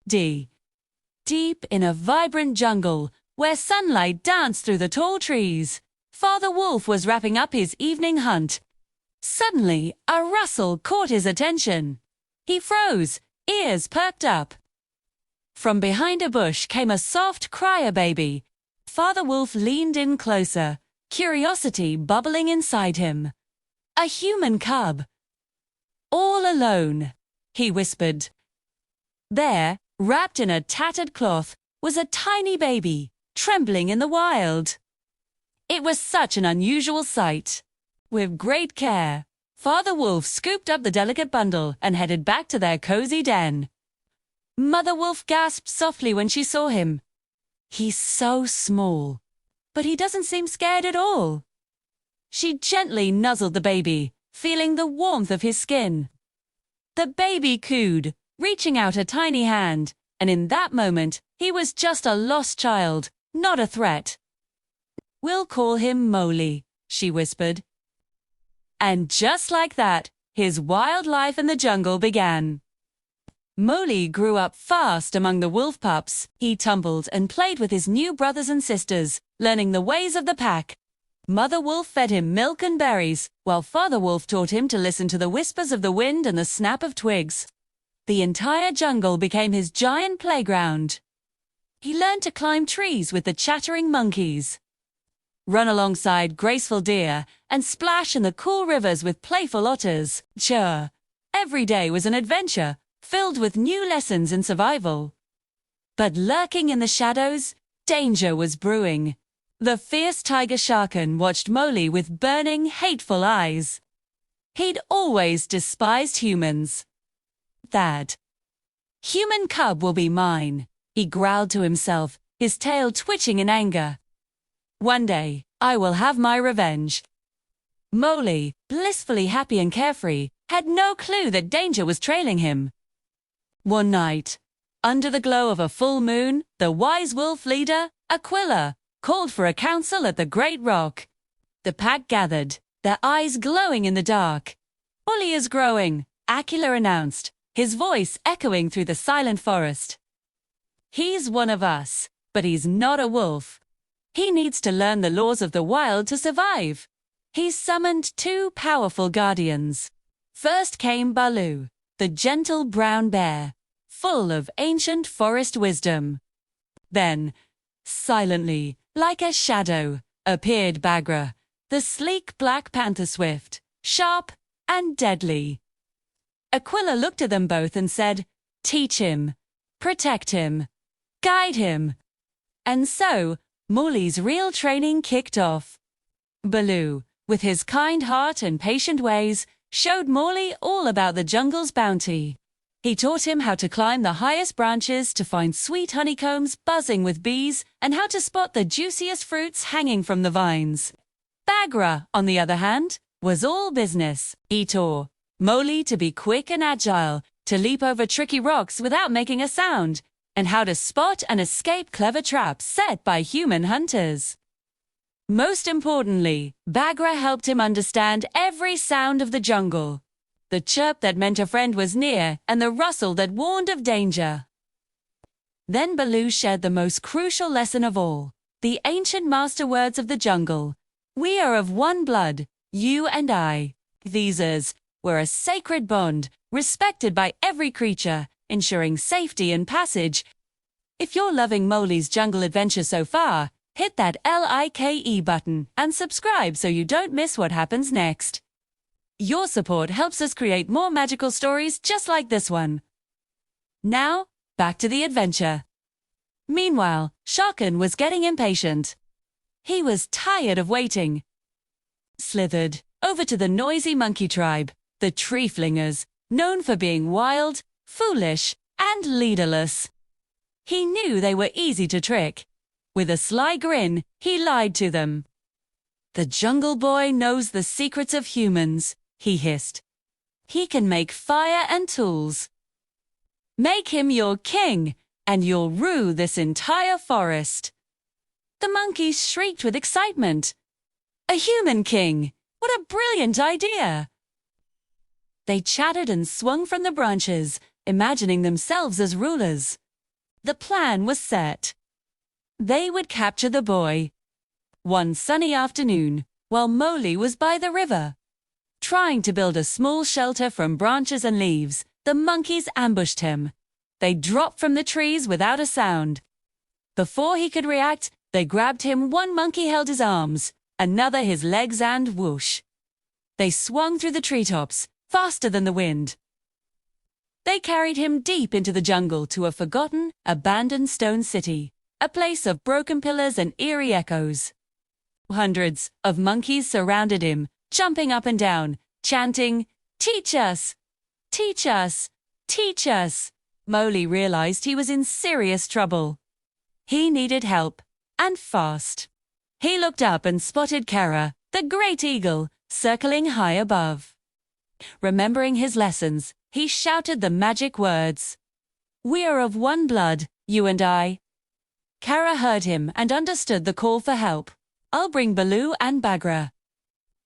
Deep in a vibrant jungle, where sunlight danced through the tall trees, Father Wolf was wrapping up his evening hunt. Suddenly, a rustle caught his attention. He froze, ears perked up. From behind a bush came a soft cry-a-baby. Father Wolf leaned in closer, curiosity bubbling inside him. A human cub. "All alone," he whispered. There, wrapped in a tattered cloth, was a tiny baby, trembling in the wild. It was such an unusual sight. With great care, Father Wolf scooped up the delicate bundle and headed back to their cozy den. Mother Wolf gasped softly when she saw him. "He's so small, but he doesn't seem scared at all." She gently nuzzled the baby, feeling the warmth of his skin. The baby cooed, reaching out a tiny hand, and in that moment, he was just a lost child, not a threat. "We'll call him Mowgli," she whispered. And just like that, his wild life in the jungle began. Mowgli grew up fast among the wolf pups. He tumbled and played with his new brothers and sisters, learning the ways of the pack. Mother Wolf fed him milk and berries, while Father Wolf taught him to listen to the whispers of the wind and the snap of twigs. The entire jungle became his giant playground. He learned to climb trees with the chattering monkeys, run alongside graceful deer, and splash in the cool rivers with playful otters. Sure, every day was an adventure, filled with new lessons in survival. But lurking in the shadows, danger was brewing. The fierce tiger Sharkan watched Mowgli with burning, hateful eyes. He'd always despised humans. "That human cub will be mine," he growled to himself, his tail twitching in anger. "One day, I will have my revenge." Mowgli, blissfully happy and carefree, had no clue that danger was trailing him. One night, under the glow of a full moon, the wise wolf leader, Akela, called for a council at the Great Rock. The pack gathered, their eyes glowing in the dark. "Mowgli is growing," Akela announced, his voice echoing through the silent forest. "He's one of us, but he's not a wolf. He needs to learn the laws of the wild to survive." He summoned two powerful guardians. First came Baloo, the gentle brown bear, full of ancient forest wisdom. Then, silently, like a shadow, appeared Bagheera, the sleek black panther, swift, sharp, and deadly. Akela looked at them both and said, "Teach him, protect him, guide him." And so, Mowgli's real training kicked off. Baloo, with his kind heart and patient ways, showed Mowgli all about the jungle's bounty. He taught him how to climb the highest branches to find sweet honeycombs buzzing with bees and how to spot the juiciest fruits hanging from the vines. Bagheera, on the other hand, was all business. He taught Mowgli to be quick and agile, to leap over tricky rocks without making a sound, and how to spot and escape clever traps set by human hunters. Most importantly, Bagheera helped him understand every sound of the jungle. The chirp that meant a friend was near, and the rustle that warned of danger. Then Baloo shared the most crucial lesson of all, the ancient master words of the jungle. "We are of one blood, you and I." These were a sacred bond, respected by every creature, ensuring safety and passage. If you're loving Mowgli's jungle adventure so far, hit that like button and subscribe so you don't miss what happens next. Your support helps us create more magical stories just like this one. Now, back to the adventure. Meanwhile, Sharkan was getting impatient. He was tired of waiting. Slithered over to the noisy monkey tribe, the Treeflingers, known for being wild, foolish, and leaderless. He knew they were easy to trick. With a sly grin, he lied to them. "The Jungle Boy knows the secrets of humans," he hissed. "He can make fire and tools. Make him your king, and you'll rule this entire forest." The monkeys shrieked with excitement. "A human king! What a brilliant idea!" They chattered and swung from the branches, imagining themselves as rulers. The plan was set. They would capture the boy. One sunny afternoon, while Mowgli was by the river, trying to build a small shelter from branches and leaves, the monkeys ambushed him. They dropped from the trees without a sound. Before he could react, they grabbed him. One monkey held his arms, another his legs, and whoosh! They swung through the treetops, faster than the wind. They carried him deep into the jungle to a forgotten, abandoned stone city, a place of broken pillars and eerie echoes. Hundreds of monkeys surrounded him, jumping up and down, chanting, "Teach us! Teach us! Teach us!" Mowgli realized he was in serious trouble. He needed help, and fast. He looked up and spotted Kara, the great eagle, circling high above. Remembering his lessons, he shouted the magic words, "We are of one blood, you and I." Kara heard him and understood the call for help. "I'll bring Baloo and Bagheera,"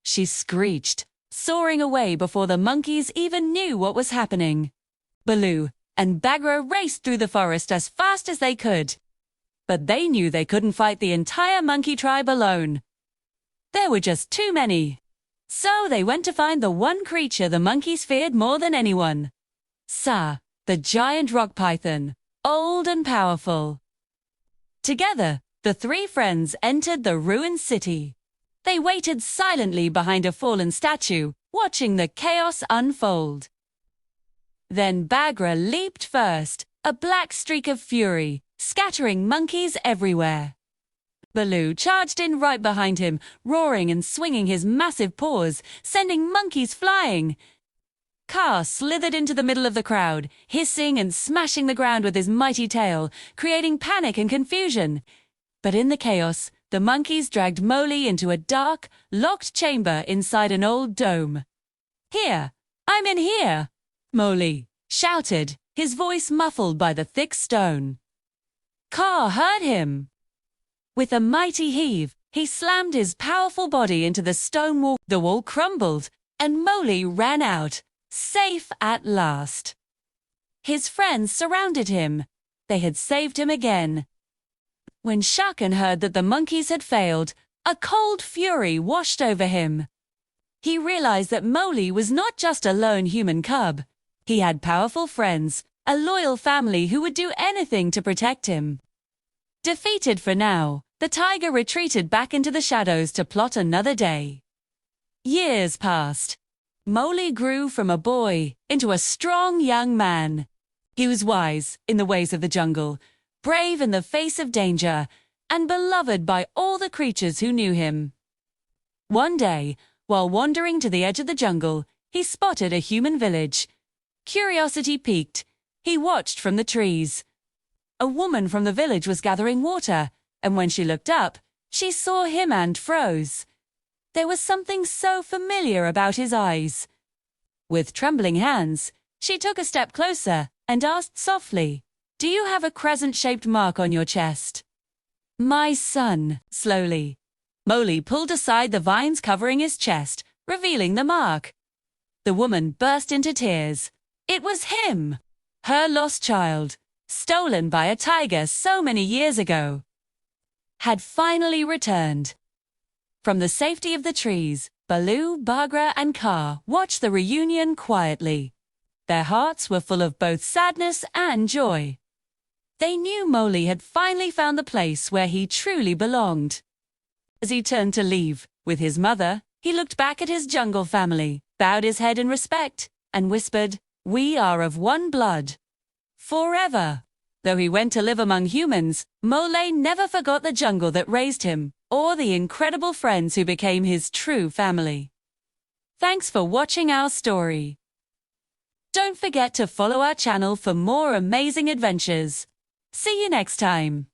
she screeched, soaring away before the monkeys even knew what was happening. Baloo and Bagheera raced through the forest as fast as they could. But they knew they couldn't fight the entire monkey tribe alone. There were just too many. So they went to find the one creature the monkeys feared more than anyone. Sa, the giant rock python, old and powerful. Together, the three friends entered the ruined city. They waited silently behind a fallen statue, watching the chaos unfold. Then Bagheera leaped first, a black streak of fury, scattering monkeys everywhere. Baloo charged in right behind him, roaring and swinging his massive paws, sending monkeys flying. Kaa slithered into the middle of the crowd, hissing and smashing the ground with his mighty tail, creating panic and confusion. But in the chaos, the monkeys dragged Mowgli into a dark, locked chamber inside an old dome. "Here! I'm in here!" Mowgli shouted, his voice muffled by the thick stone. Kaa heard him. With a mighty heave, he slammed his powerful body into the stone wall. The wall crumbled, and Mowgli ran out, safe at last. His friends surrounded him. They had saved him again. When Shakan heard that the monkeys had failed, a cold fury washed over him. He realized that Mowgli was not just a lone human cub. He had powerful friends, a loyal family who would do anything to protect him. Defeated for now, the tiger retreated back into the shadows to plot another day. Years passed. Mowgli grew from a boy into a strong young man. He was wise in the ways of the jungle, brave in the face of danger, and beloved by all the creatures who knew him. One day, while wandering to the edge of the jungle, he spotted a human village. Curiosity piqued. He watched from the trees. A woman from the village was gathering water, and when she looked up, she saw him and froze. There was something so familiar about his eyes. With trembling hands, she took a step closer and asked softly, "Do you have a crescent-shaped mark on your chest?" "My son," slowly. Mowgli pulled aside the vines covering his chest, revealing the mark. The woman burst into tears. It was him! Her lost child, stolen by a tiger so many years ago, had finally returned. From the safety of the trees, Baloo, Bagheera, and Kaa watched the reunion quietly. Their hearts were full of both sadness and joy. They knew Mowgli had finally found the place where he truly belonged. As he turned to leave with his mother, he looked back at his jungle family, bowed his head in respect, and whispered, "We are of one blood. Forever." Though he went to live among humans, Mowgli never forgot the jungle that raised him, or the incredible friends who became his true family. Thanks for watching our story. Don't forget to follow our channel for more amazing adventures. See you next time.